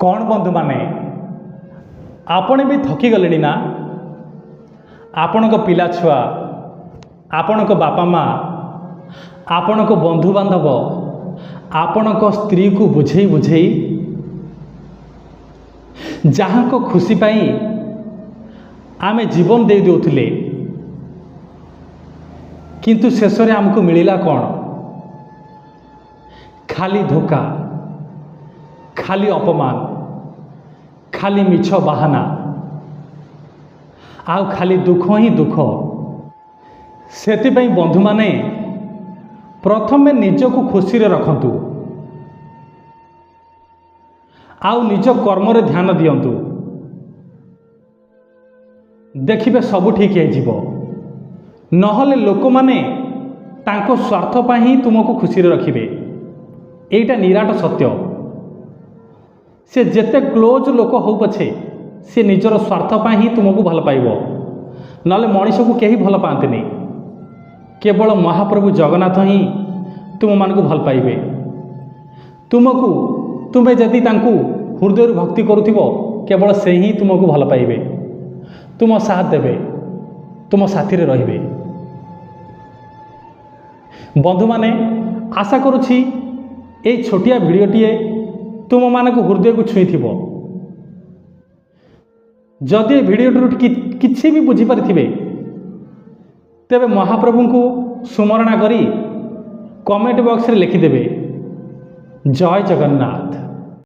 कौन बंधु माने आपण भी थकी गले ना आपण को पिला छुआ आपण को बापा माँ आपण को बंधु बांधव आपण को स्त्री को बुझे बुझे जहाँ को खुशी पाई आमे जीवन दे देउथिले किंतु शेष में आमको मिलिला कौन खाली धोखा खाली अपमान खाली मिछ बाहाना आउ खाली दुख ही दुख सेतिपई बंधु माने प्रथमे निजको खुशी रे रखंतु आउ निज कर्म रे ध्यान दियंतु देखिबे सब ठीक है जीवो नहले लोक माने तांको स्वार्थ पा ही तुमको खुशी रे रखिबे एटा निराट सत्य से जेते क्लोज लोक हो पछे से निजर स्वार्थ पा ही तुमको भल पाइबो नले मनीष को केही भल पांतनी केवल महाप्रभु जगन्नाथ ही तुम मान को भल पाइबे तुमको तुम्हें जदि तांकु हृदय भक्ति करुथिबो केवल से ही तुमको भल पाइबे तुम साथ देबे तुम साथी रे रहिबे। बंधु माने आशा करुछि ए छोटिया भिडियोटीए तुम मान को हृदय को छुई थिबो जदि भिडियोटी किछि भी बुझी पारिथिबे तेबे महाप्रभु को सुमरणा करी कमेंट बॉक्स रे लिखिदेबे जय जगन्नाथ।